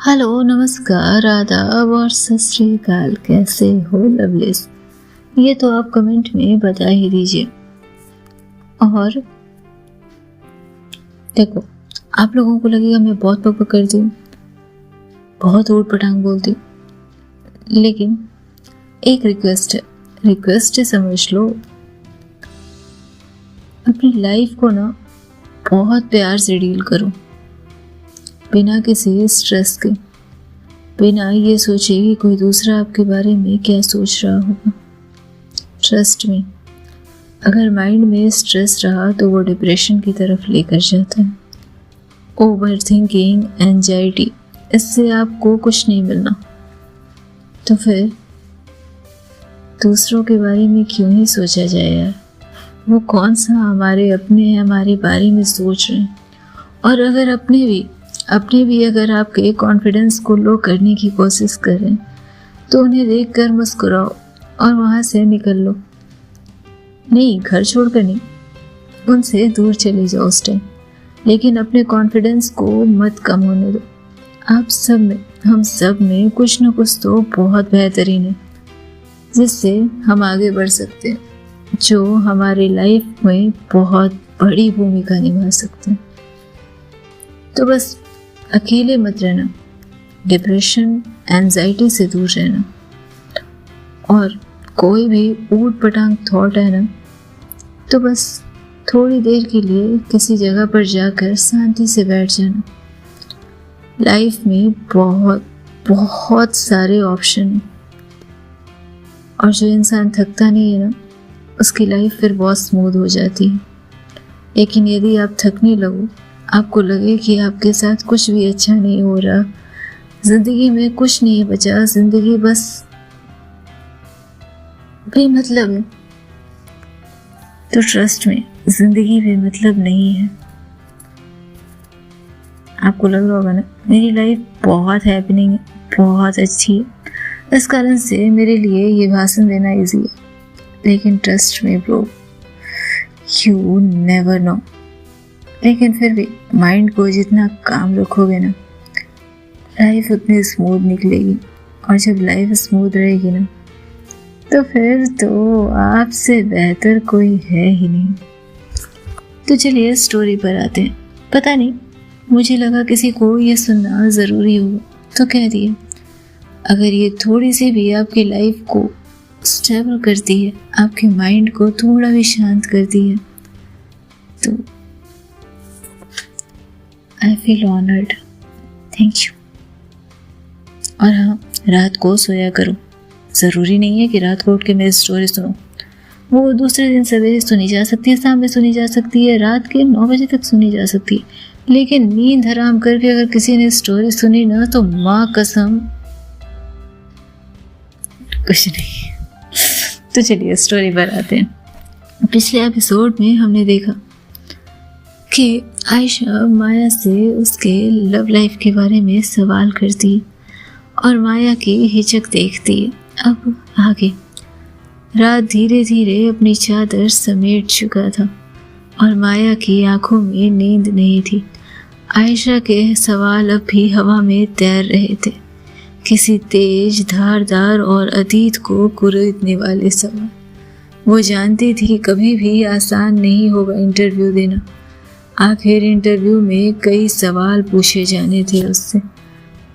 Hello, नमस्कार, आदाब और सत श्री अकाल। कैसे हो लवलिस? ये तो आप कमेंट में बता ही दीजिए। और देखो, आप लोगों को लगेगा मैं बहुत बकबक करती हूँ, बहुत ऊट पटांग बोलती हूँ, लेकिन एक रिक्वेस्ट है, समझ लो। अपनी लाइफ को ना बहुत प्यार से डील करो, बिना किसी स्ट्रेस के, बिना ये सोचे कि कोई दूसरा आपके बारे में क्या सोच रहा होगा। ट्रस्ट में, अगर माइंड में स्ट्रेस रहा तो वो डिप्रेशन की तरफ लेकर जाता है। ओवर थिंकिंग, एंजाइटी, इससे आपको कुछ नहीं मिलना। तो फिर दूसरों के बारे में क्यों ही सोचा जाए यार? वो कौन सा हमारे अपने हैं, हमारे बारे में सोच रहे हैं। और अगर अपने भी अगर आपके कॉन्फिडेंस को लो करने की कोशिश करें तो उन्हें देखकर मुस्कुराओ और वहाँ से निकल लो। नहीं, घर छोड़कर नहीं, उनसे दूर चले जाओ उस टाइम, लेकिन अपने कॉन्फिडेंस को मत कम होने दो। हम सब में कुछ न कुछ तो बहुत बेहतरीन है, जिससे हम आगे बढ़ सकते हैं, जो हमारी लाइफ में बहुत बड़ी भूमिका निभा सकते हैं। तो बस अकेले मत रहना, डिप्रेशन, एंजाइटी से दूर रहना। और कोई भी ऊट पटांग थॉट है ना, तो बस थोड़ी देर के लिए किसी जगह पर जाकर शांति से बैठ जाना। लाइफ में बहुत बहुत सारे ऑप्शन हैं, और जो इंसान थकता नहीं है ना, उसकी लाइफ फिर बहुत स्मूथ हो जाती है। लेकिन यदि आप थकने लगो, आपको लगे कि आपके साथ कुछ भी अच्छा नहीं हो रहा, जिंदगी में कुछ नहीं बचा, जिंदगी बस बेमतलब है, तो ट्रस्ट में जिंदगी बेमतलब नहीं है। आपको लग रहा होगा ना, मेरी लाइफ बहुत हैपनिंग है, बहुत अच्छी है, इस कारण से मेरे लिए ये भाषण देना इजी है। लेकिन ट्रस्ट में ब्रो, यू नेवर नो। लेकिन फिर भी माइंड को जितना काम रखोगे ना, लाइफ उतनी स्मूथ निकलेगी। और जब लाइफ स्मूथ रहेगी ना, तो फिर तो आपसे बेहतर कोई है ही नहीं। तो चलिए स्टोरी पर आते हैं। पता नहीं, मुझे लगा किसी को ये सुनना ज़रूरी होगा, तो कह दिया। अगर ये थोड़ी सी भी आपकी लाइफ को स्टेबल करती है, आपके माइंड को थोड़ा भी शांत करती है, तो I feel honoured. Thank you. और हाँ, रात को सोया करो। ज़रूरी नहीं है कि रात को उठ के मेरी स्टोरी सुनो, वो दूसरे दिन सवेरे सुनी जा सकती है, शाम में सुनी जा सकती है, रात के 9 बजे तक सुनी जा सकती है। लेकिन नींद हराम करके अगर किसी ने स्टोरी सुनी ना, तो माँ कसम कुछ नहीं। तो चलिए स्टोरी पर आते हैं। पिछले एपिसोड में हमने देखा कि आयशा माया से उसके लव लाइफ के बारे में सवाल करती है और माया की हिचक देखती है। अब आगे रात धीरे धीरे अपनी चादर समेट चुका था और माया की आंखों में नींद नहीं थी। आयशा के सवाल अब भी हवा में तैर रहे थे, किसी तेज, धारदार और अतीत को कुरेदने वाले सवाल। वो जानती थी कभी भी आसान नहीं होगा इंटरव्यू देना। आखिर इंटरव्यू में कई सवाल पूछे जाने थे उससे,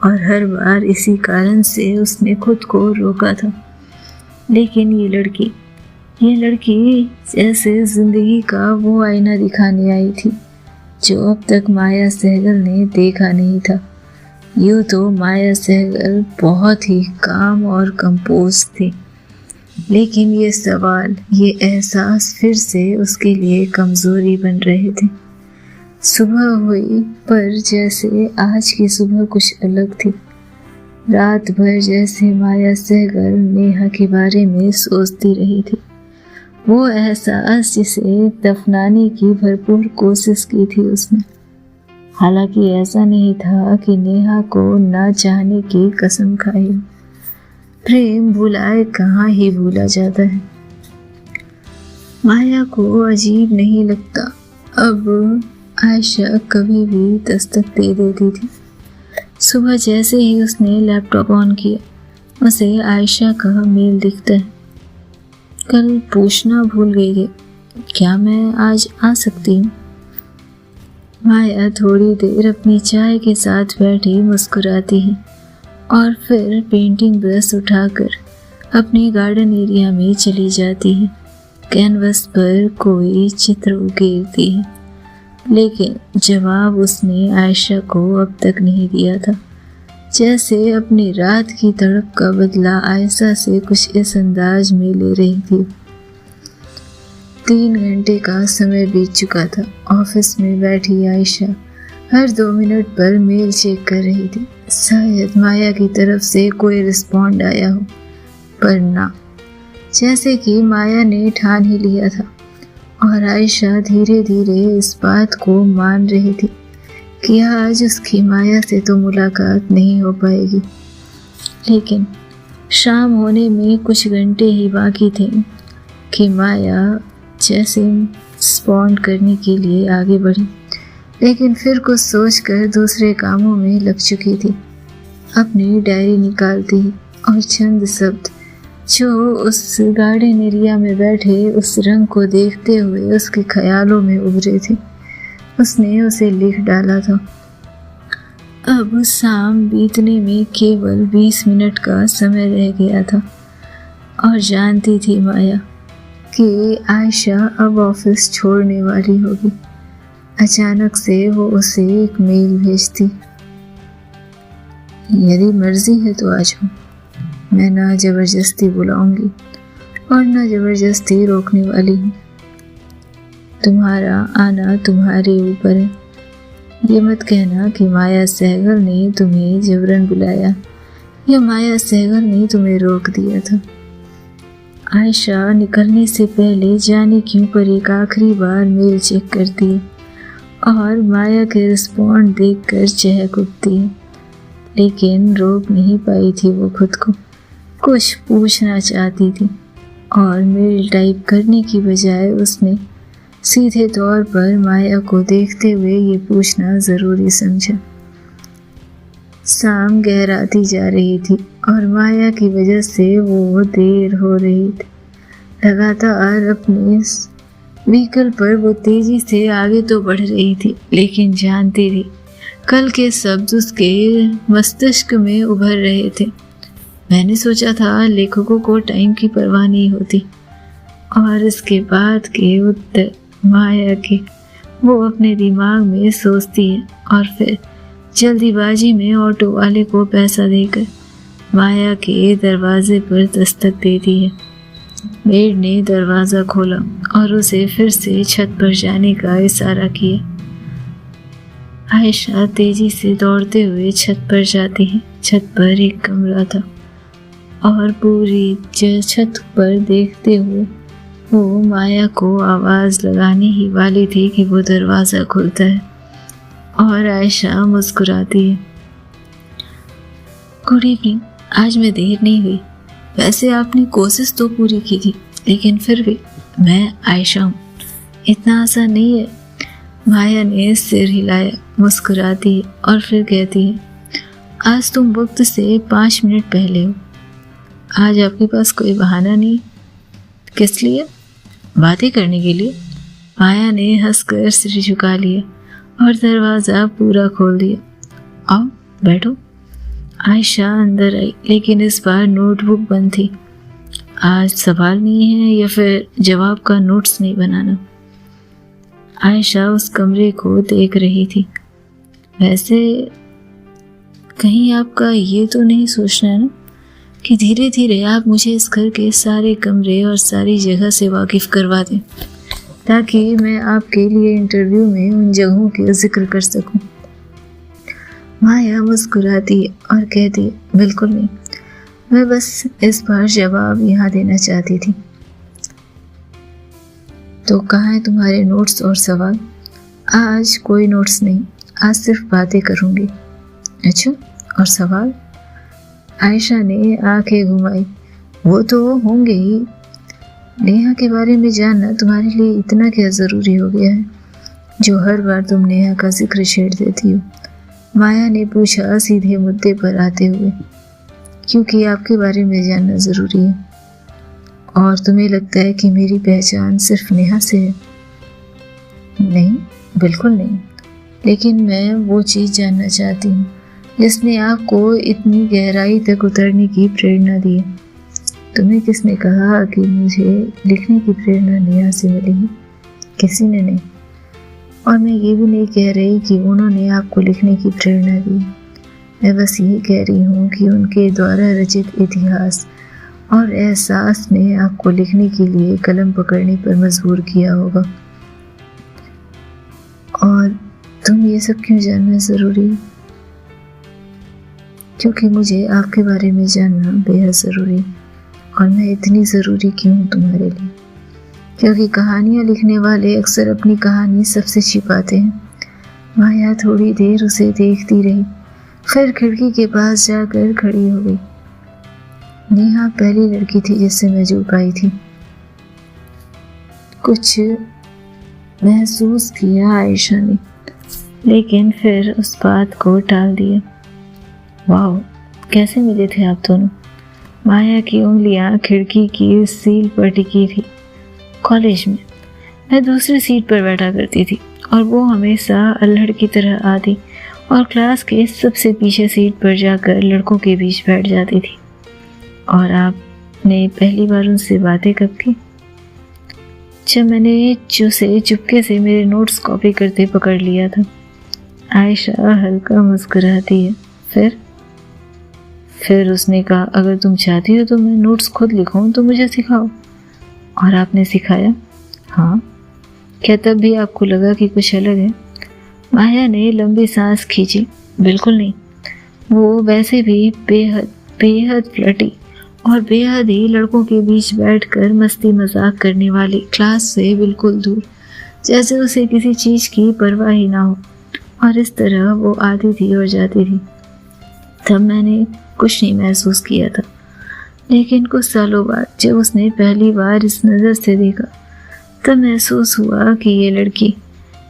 और हर बार इसी कारण से उसने खुद को रोका था। लेकिन ये लड़की जैसे जिंदगी का वो आईना दिखाने आई थी जो अब तक माया सहगल ने देखा नहीं था। यूँ तो माया सहगल बहुत ही काम और कंपोज थी, लेकिन ये सवाल, ये एहसास फिर से उसके लिए कमजोरी बन रहे थे। सुबह हुई, पर जैसे आज की सुबह कुछ अलग थी। रात भर जैसे माया सहगल नेहा के बारे में सोचती रही थी। वो एहसास जिसे दफनाने की भरपूर कोशिश की थी उसने। हालांकि ऐसा नहीं था कि नेहा को ना चाहने की कसम खाई। प्रेम भुलाए कहाँ ही भूला जाता है। माया को अजीब नहीं लगता अब आयशा कभी भी दस्तक दे देती थी। सुबह जैसे ही उसने लैपटॉप ऑन किया उसे आयशा का मेल दिखता है। कल पूछना भूल गई थी, क्या मैं आज आ सकती हूँ? माया थोड़ी देर अपनी चाय के साथ बैठी मुस्कुराती है और फिर पेंटिंग ब्रश उठाकर अपने गार्डन एरिया में चली जाती है। कैनवस पर कोई चित्र उकेरती है, लेकिन जवाब उसने आयशा को अब तक नहीं दिया था। जैसे अपनी रात की तड़प का बदला आयशा से कुछ इस अंदाज में ले रही थी। 3 घंटे का समय बीत चुका था। ऑफिस में बैठी आयशा हर 2 मिनट पर मेल चेक कर रही थी। शायद माया की तरफ से कोई रिस्पॉन्ड आया हो, पर ना, जैसे कि माया ने ठान ही लिया था। और आयशा धीरे धीरे इस बात को मान रही थी कि आज उसकी माया से तो मुलाकात नहीं हो पाएगी। लेकिन शाम होने में कुछ घंटे ही बाकी थे कि माया जैसे रिस्पॉन्ड करने के लिए आगे बढ़ी, लेकिन फिर कुछ सोचकर दूसरे कामों में लग चुकी थी। अपनी डायरी निकालती और चंद शब्द जो उस गार्डन एरिया में बैठे उस रंग को देखते हुए उसके ख्यालों में उभरे थे, उसने उसे लिख डाला था। अब शाम बीतने में केवल 20 मिनट का समय रह गया था और जानती थी माया कि आयशा अब ऑफिस छोड़ने वाली होगी। अचानक से वो उसे एक मेल भेजती, यदि मर्जी है तो आ जाओ, मैं ना जबरदस्ती बुलाऊंगी और ना जबरदस्ती रोकने वाली हूँ। तुम्हारा आना तुम्हारे ऊपर है। ये मत कहना कि माया सहगल ने तुम्हें जबरन बुलाया या माया सहगल ने तुम्हें रोक दिया था। आयशा निकलने से पहले जाने क्यों पर एक आखिरी बार मेल चेक करती है और माया के रिस्पॉन्ड देखकर चहक उठती है, लेकिन रोक नहीं पाई थी वो खुद को। कुछ पूछना चाहती थी और मेल टाइप करने की बजाय उसने सीधे तौर पर माया को देखते हुए ये पूछना ज़रूरी समझा। शाम गहराती जा रही थी और माया की वजह से वो देर हो रही थी। लगातार अपने व्हीकल पर वो तेजी से आगे तो बढ़ रही थी, लेकिन जानती थी कल के शब्द उसके मस्तिष्क में उभर रहे थे। मैंने सोचा था लेखकों को टाइम की परवाह नहीं होती, और इसके बाद के उत्तर माया के वो अपने दिमाग में सोचती है और फिर जल्दीबाजी में ऑटो वाले को पैसा देकर माया के दरवाजे पर दस्तक देती है। मेड ने दरवाज़ा खोला और उसे फिर से छत पर जाने का इशारा किया। आयशा तेजी से दौड़ते हुए छत पर जाती है। छत पर एक कमरा था और पूरी छत पर देखते हुए वो माया को आवाज़ लगाने ही वाली थी कि वो दरवाज़ा खुलता है और आयशा मुस्कुराती है। गुड इवनिंग, आज मैं देर नहीं हुई। वैसे आपने कोशिश तो पूरी की थी, लेकिन फिर भी मैं आयशा हूँ, इतना आसान नहीं है। माया ने सिर हिलाया, मुस्कुराती है और फिर कहती है, आज तुम वक्त से 5 मिनट पहले हो। आज आपके पास कोई बहाना नहीं? किस लिए? बातें करने के लिए। माया ने हंसकर सिर झुका लिया और दरवाज़ा पूरा खोल दिया। आओ बैठो। आयशा अंदर आई, लेकिन इस बार नोटबुक बंद थी। आज सवाल नहीं है या फिर जवाब का नोट्स नहीं बनाना। आयशा उस कमरे को देख रही थी। वैसे कहीं आपका ये तो नहीं सोचना है ना कि धीरे धीरे आप मुझे इस घर के सारे कमरे और सारी जगह से वाकिफ करवा दें, ताकि मैं आपके लिए इंटरव्यू में उन जगहों का जिक्र कर सकूं। माया मुस्कुराती है और कहती है, बिल्कुल नहीं, मैं बस इस बार जवाब यहाँ देना चाहती थी। तो कहाँ है तुम्हारे नोट्स और सवाल? आज कोई नोट्स नहीं, आज सिर्फ बातें करूँगी। अच्छा, और सवाल? आयशा ने आंखें घुमाई। वो तो होंगे ही। नेहा के बारे में जानना तुम्हारे लिए इतना क्या ज़रूरी हो गया है, जो हर बार तुम नेहा का जिक्र छेड़ देती हो? माया ने पूछा सीधे मुद्दे पर आते हुए। क्योंकि आपके बारे में जानना ज़रूरी है। और तुम्हें लगता है कि मेरी पहचान सिर्फ नेहा से है? नहीं, बिल्कुल नहीं। लेकिन मैं वो चीज़ जानना चाहती हूँ जिसने आपको इतनी गहराई तक उतरने की प्रेरणा दी है। तुम्हें किसने कहा कि मुझे लिखने की प्रेरणा नेहा से मिली है? किसी ने नहीं। और मैं ये भी नहीं कह रही कि उन्होंने आपको लिखने की प्रेरणा दी। मैं बस ये कह रही हूँ कि उनके द्वारा रचित इतिहास और एहसास ने आपको लिखने के लिए कलम पकड़ने पर मजबूर किया होगा। और तुम ये सब क्यों जानना ज़रूरी है? क्योंकि मुझे आपके बारे में जानना बेहद ज़रूरी है। और मैं इतनी ज़रूरी क्यों हूँ तुम्हारे लिए? क्योंकि कहानियाँ लिखने वाले अक्सर अपनी कहानी सबसे छिपाते हैं। माया थोड़ी देर उसे देखती रही, फिर खिड़की के पास जाकर खड़ी हो गई। नेहा पहली लड़की थी जिससे मैं जुड़ पाई थी। कुछ महसूस किया आयशा ने, लेकिन फिर उस बात को टाल दिया। वाह, कैसे मिले थे आप दोनों? माया की उंगलियां खिड़की की सील पर टिकी थी। कॉलेज में मैं दूसरी सीट पर बैठा करती थी और वो हमेशा अल्हड़ की तरह आती और क्लास के सबसे पीछे सीट पर जाकर लड़कों के बीच बैठ जाती थी। और आपने पहली बार उनसे बातें कब की? जब मैंने उसे चुपके से मेरे नोट्स कॉपी करते पकड़ लिया था। आयशा हल्का मुस्कुराती है। फिर उसने कहा, अगर तुम चाहती हो तो मैं नोट्स खुद लिखूं तो मुझे सिखाओ। और आपने सिखाया? हाँ। क्या तब भी आपको लगा कि कुछ अलग है? माया ने लंबी सांस खींची। बिल्कुल नहीं। वो वैसे भी बेहद फ्लर्टी और बेहद ही लड़कों के बीच बैठकर मस्ती मजाक करने वाली, क्लास से बिल्कुल दूर, जैसे उसे किसी चीज़ की परवाह ही ना हो। और इस तरह वो आती थी और जाती थी। तब मैंने कुछ नहीं महसूस किया था। लेकिन कुछ सालों बाद जब उसने पहली बार इस नज़र से देखा, तब महसूस हुआ कि ये लड़की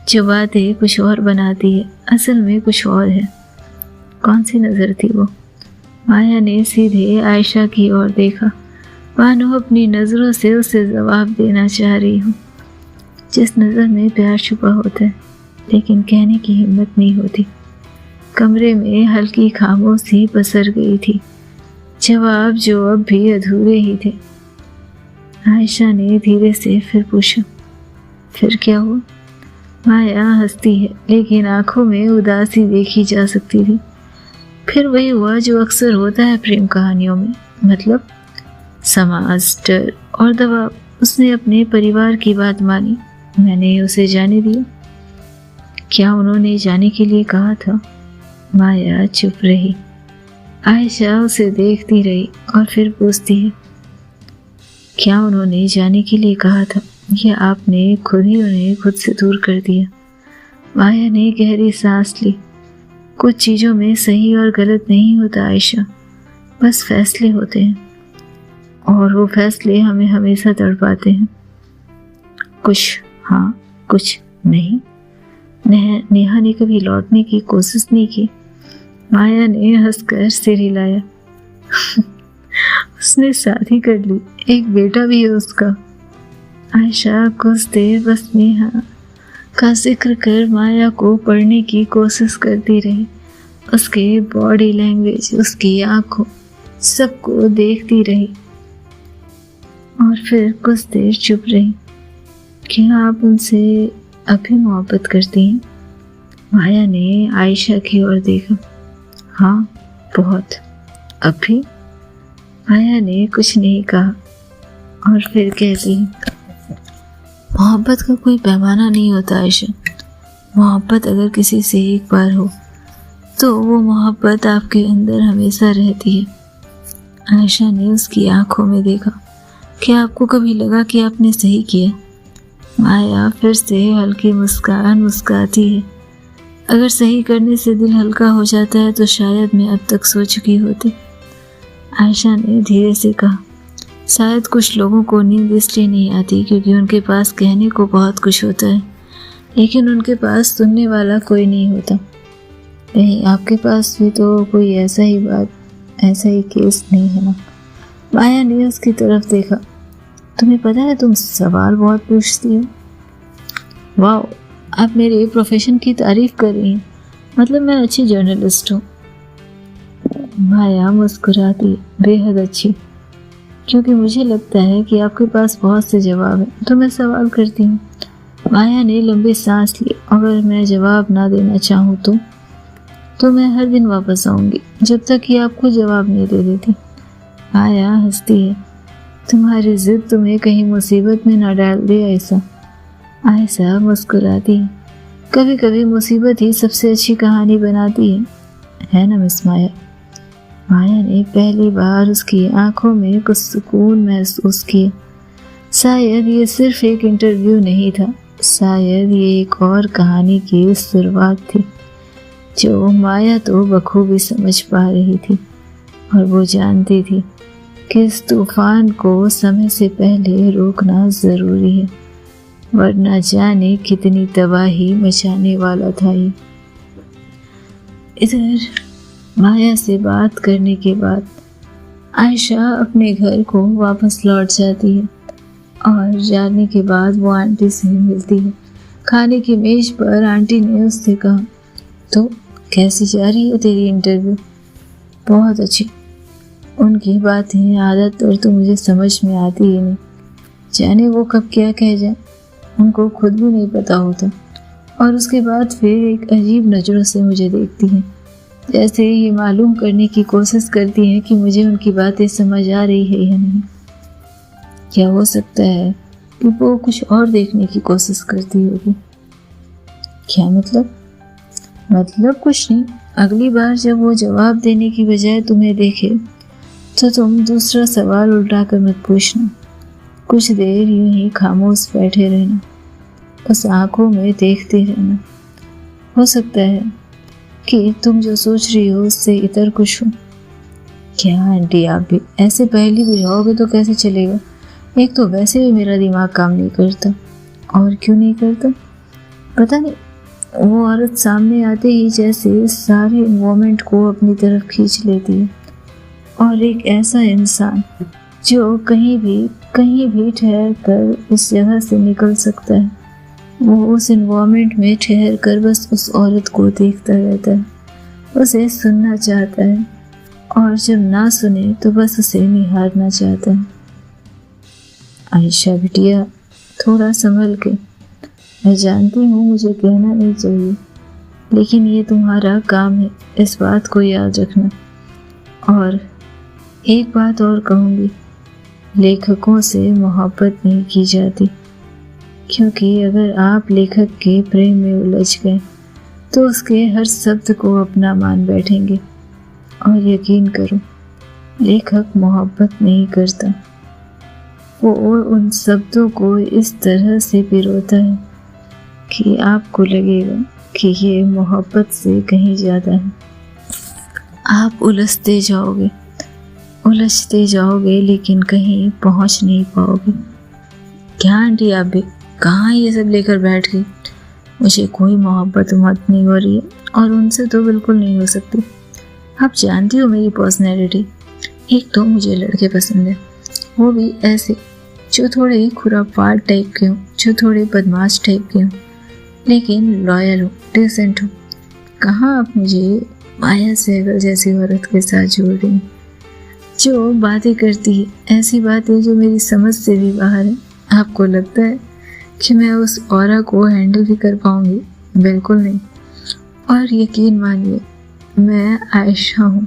जो बातें कुछ और बनाती है असल में कुछ और है। कौन सी नज़र थी वो? माया ने सीधे आयशा की ओर देखा, मानो अपनी नज़रों से उसे जवाब देना चाह रही हो। जिस नज़र में प्यार छुपा होता है लेकिन कहने की हिम्मत नहीं होती। कमरे में हल्की खामोशी पसर गई थी, जवाब जो अब भी अधूरे ही थे। आयशा ने धीरे से फिर पूछा, फिर क्या हुआ? माया हंसती है, लेकिन आंखों में उदासी देखी जा सकती थी। फिर वही हुआ जो अक्सर होता है प्रेम कहानियों में, मतलब समाज, डर और दबाव। उसने अपने परिवार की बात मानी, मैंने उसे जाने दिया। क्या उन्होंने जाने के लिए कहा था? माया चुप रही। आयशा उसे देखती रही और फिर पूछती है, क्या उन्होंने जाने के लिए कहा था या आपने खुद ही उन्हें खुद से दूर कर दिया? माया ने गहरी सांस ली। कुछ चीज़ों में सही और गलत नहीं होता आयशा, बस फैसले होते हैं और वो फैसले हमें हमेशा तड़पाते हैं। कुछ हाँ, कुछ नहीं। नेहा ने कभी लौटने की कोशिश नहीं की। माया ने हंसकर सिर हिलाया। उसने शादी कर ली, एक बेटा भी है उसका। आयशा कुछ देर बस नेहा का जिक्र कर माया को पढ़ने की कोशिश करती रही। उसके बॉडी लैंग्वेज, उसकी आंखों, सबको देखती रही और फिर कुछ देर चुप रही। क्या आप उनसे अभी मोहब्बत करती हैं? माया ने आयशा की ओर देखा। हाँ, बहुत। अभी? माया ने कुछ नहीं कहा और फिर कहती, मोहब्बत का कोई पैमाना नहीं होता आयशा। मोहब्बत अगर किसी से एक बार हो तो वो मोहब्बत आपके अंदर हमेशा रहती है। आयशा ने उसकी आंखों में देखा। क्या आपको कभी लगा कि आपने सही किया? माया फिर से हल्की मुस्कान मुस्काती है। अगर सही करने से दिल हल्का हो जाता है तो शायद मैं अब तक सो चुकी होती। आयशा ने धीरे से कहा, शायद कुछ लोगों को नींद इसलिए नहीं आती क्योंकि उनके पास कहने को बहुत कुछ होता है, लेकिन उनके पास सुनने वाला कोई नहीं होता। कहीं आपके पास भी तो कोई ऐसा ही केस नहीं है ना? माया ने उसकी तरफ देखा। तुम्हें पता है तुम सवाल बहुत पूछती हो। वाह, आप मेरे प्रोफेशन की तारीफ कर रही हैं। मतलब मैं अच्छी जर्नलिस्ट हूँ। माया मुस्कुराती, बेहद अच्छी, क्योंकि मुझे लगता है कि आपके पास बहुत से जवाब हैं, तो मैं सवाल करती हूँ। माया ने लंबी सांस ली। अगर मैं जवाब ना देना चाहूँ तो मैं हर दिन वापस आऊंगी, जब तक कि आपको जवाब नहीं दे देती। माया हंसती है। तुम्हारी जिद तुम्हें कहीं मुसीबत में ना डाल दे आयशा। आयशा मुस्कुराती है। कभी कभी मुसीबत ही सबसे अच्छी कहानी बनाती है ना मिस माया? माया ने पहली बार उसकी आंखों में कुछ सुकून महसूस किया। शायद ये सिर्फ एक इंटरव्यू नहीं था, शायद ये एक और कहानी की शुरुआत थी, जो माया तो बखूबी समझ पा रही थी। और वो जानती थी कि इस तूफान को समय से पहले रोकना जरूरी है, वरना जाने कितनी तबाही मचाने वाला था ये। इधर माया से बात करने के बाद आयशा अपने घर को वापस लौट जाती है और जाने के बाद वो आंटी से मिलती है। खाने की मेज पर आंटी ने उससे कहा, तो कैसी जा रही है तेरी इंटरव्यू? बहुत अच्छी। उनकी बातें आदत और तो मुझे समझ में आती ही नहीं, जाने वो कब क्या कह जाए, उनको खुद भी नहीं पता होता। और उसके बाद फिर एक अजीब नज़रों से मुझे देखती हैं, जैसे ये मालूम करने की कोशिश करती हैं कि मुझे उनकी बातें समझ आ रही है या नहीं। क्या हो सकता है कि वो कुछ और देखने की कोशिश करती होगी? क्या मतलब कुछ नहीं। अगली बार जब वो जवाब देने की बजाय तुम्हें देखे तो तुम दूसरा सवाल उल्टा कर मत पूछना। कुछ देर यूं ही खामोश बैठे रहना, बस आंखों में देखते रहना। हो सकता है कि तुम जो सोच रही हो उससे इतर कुछ हो। क्या आंटी, आप भी ऐसे पहली बुझाओगे तो कैसे चलेगा? एक तो वैसे भी मेरा दिमाग काम नहीं करता। और क्यों नहीं करता पता नहीं, वो औरत सामने आते ही जैसे सारे मोमेंट को अपनी तरफ खींच लेती है। और एक ऐसा इंसान जो कहीं भी ठहर कर उस जगह से निकल सकता है, वो उस एनवायरनमेंट में ठहर कर बस उस औरत को देखता रहता है, उसे सुनना चाहता है, और जब ना सुने तो बस उसे निहारना चाहता है। आयशा बिटिया, थोड़ा संभल के। मैं जानती हूँ मुझे कहना नहीं चाहिए, लेकिन ये तुम्हारा काम है, इस बात को याद रखना। और एक बात और कहूँगी, लेखकों से मोहब्बत नहीं की जाती, क्योंकि अगर आप लेखक के प्रेम में उलझ गए तो उसके हर शब्द को अपना मान बैठेंगे। और यकीन करो, लेखक मोहब्बत नहीं करता, वो उन शब्दों को इस तरह से पिरोता है कि आपको लगेगा कि ये मोहब्बत से कहीं ज़्यादा है। आप उलझते जाओगे लेकिन कहीं पहुंच नहीं पाओगे। क्या आंटी, आप भी कहाँ ये सब लेकर बैठ गई? मुझे कोई मोहब्बत नहीं हो रही है, और उनसे तो बिल्कुल नहीं हो सकती। आप जानती हो मेरी पर्सनैलिटी। एक तो मुझे लड़के पसंद है, वो भी ऐसे जो थोड़े खुरापात टाइप के हों, जो थोड़े बदमाश टाइप के हों, लेकिन लॉयल हो, डिसेंट हो। कहाँ आप मुझे माया सहगल जैसी औरत के साथ जोड़ रही हैं, जो बातें करती है ऐसी बातें जो मेरी समझ से भी बाहर है। आपको लगता है कि मैं उस ऑरा को हैंडल भी कर पाऊंगी? बिल्कुल नहीं। और यकीन मानिए, मैं आयशा हूँ,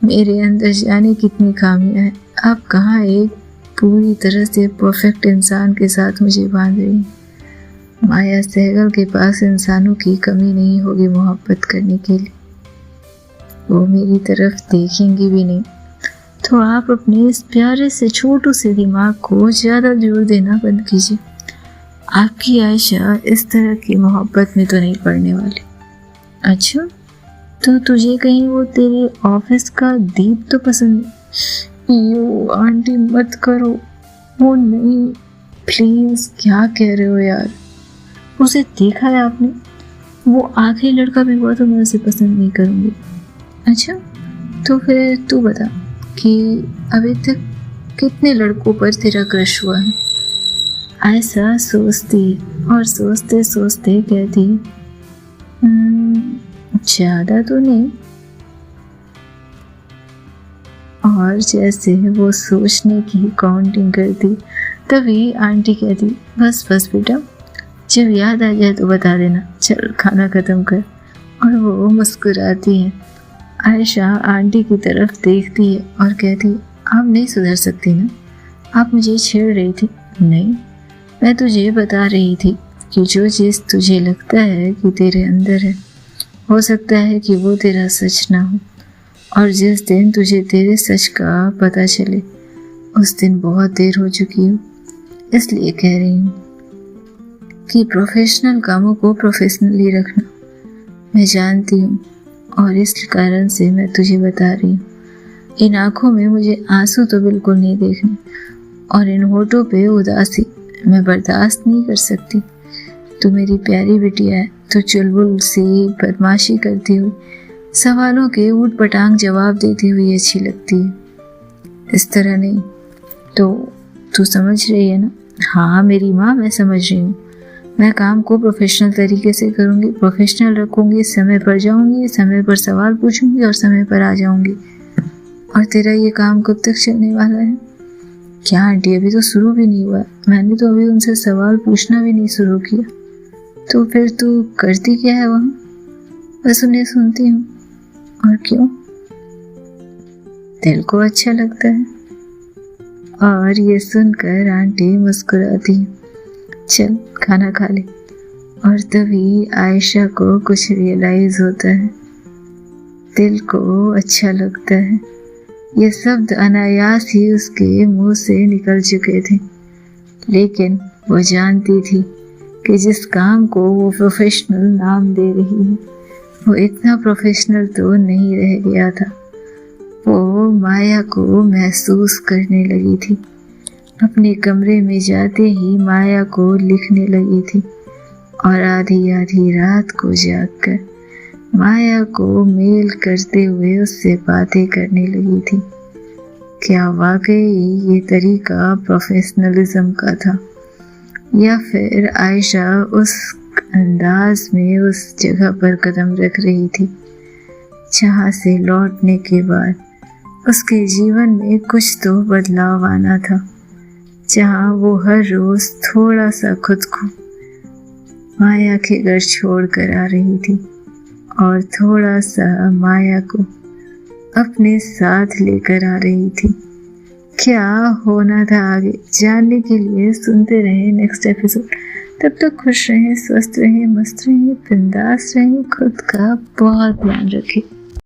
मेरे अंदर जाने कितनी खामियां हैं। आप कहाँ एक पूरी तरह से परफेक्ट इंसान के साथ मुझे बांध रही हैं। माया सहगल के पास इंसानों की कमी नहीं होगी मोहब्बत करने के लिए, वो मेरी तरफ देखेंगी भी नहीं। तो आप अपने इस प्यारे से छोटू से दिमाग को ज़्यादा जोर देना बंद कीजिए। आपकी आयशा इस तरह की मोहब्बत में तो नहीं पड़ने वाली। अच्छा, तो तुझे कहीं वो तेरे ऑफिस का दीप तो पसंद है? यो आंटी मत करो, वो नहीं, प्लीज। क्या कह रहे हो यार? उसे देखा है आपने? वो आखिरी लड़का भी हुआ तो मैं उसे पसंद नहीं करूँगी। अच्छा, तो फिर तू बता कि अभी तक कितने लड़कों पर तेरा क्रश हुआ है? आयशा सोचती और सोचते सोचते कहती, ज़्यादा तो नहीं। और जैसे वो सोचने की काउंटिंग करती तभी आंटी कहती, बस बस बेटा, जब याद आ जाए तो बता देना, चल खाना ख़त्म कर। और वो मुस्कुराती है। आयशा आंटी की तरफ देखती है और कहती, आप नहीं सुधर सकती ना, आप मुझे छेड़ रही थी। नहीं, मैं तुझे बता रही थी कि जो चीज़ तुझे लगता है कि तेरे अंदर है, हो सकता है कि वो तेरा सच ना हो, और जिस दिन तुझे तेरे सच का पता चले उस दिन बहुत देर हो चुकी हो। इसलिए कह रही हूँ कि प्रोफेशनल कामों को प्रोफेशनली रखना। मैं जानती हूँ और इस कारण से मैं तुझे बता रही हूँ। इन आँखों में मुझे आंसू तो बिल्कुल नहीं देखने, और इन होठों पे उदासी मैं बर्दाश्त नहीं कर सकती। तू मेरी प्यारी बिटिया है, तो चुलबुल सी बदमाशी करती हुई, सवालों के ऊट पटांग जवाब देती हुई अच्छी लगती है। इस तरह नहीं। तो तू समझ रही है ना? हाँ मेरी माँ, मैं समझ रही हूँ। मैं काम को प्रोफेशनल तरीके से करूँगी, प्रोफेशनल रखूँगी, समय पर जाऊँगी, समय पर सवाल पूछूँगी और समय पर आ जाऊँगी। और तेरा ये काम कब तक चलने वाला है? क्या आंटी, अभी तो शुरू भी नहीं हुआ। मैंने तो अभी उनसे सवाल पूछना भी नहीं शुरू किया। तो फिर तू करती क्या है वहाँ? बस उन्हें सुनती हूँ। और क्यों? दिल को अच्छा लगता है। और ये सुनकर आंटी मुस्कुराती है। चल खाना खा ले। और तभी आयशा को कुछ रियलाइज होता है। दिल को अच्छा लगता है, ये शब्द अनायास ही उसके मुंह से निकल चुके थे, लेकिन वो जानती थी कि जिस काम को वो प्रोफेशनल नाम दे रही है वो इतना प्रोफेशनल तो नहीं रह गया था। वो माया को महसूस करने लगी थी। अपने कमरे में जाते ही माया को लिखने लगी थी, और आधी आधी रात को जागकर माया को मेल करते हुए उससे बातें करने लगी थी। क्या वाकई ये तरीका प्रोफेशनलिज्म का था, या फिर आयशा उस अंदाज में उस जगह पर कदम रख रही थी जहाँ से लौटने के बाद उसके जीवन में कुछ तो बदलाव आना था, जहाँ वो हर रोज थोड़ा सा खुद को माया के घर छोड़ कर आ रही थी और थोड़ा सा माया को अपने साथ लेकर आ रही थी। क्या होना था आगे जानने के लिए सुनते रहे नेक्स्ट एपिसोड। तब तक खुश रहें, स्वस्थ रहें, मस्त रहें, बिंदास रहें, खुद का बहुत ध्यान रखें।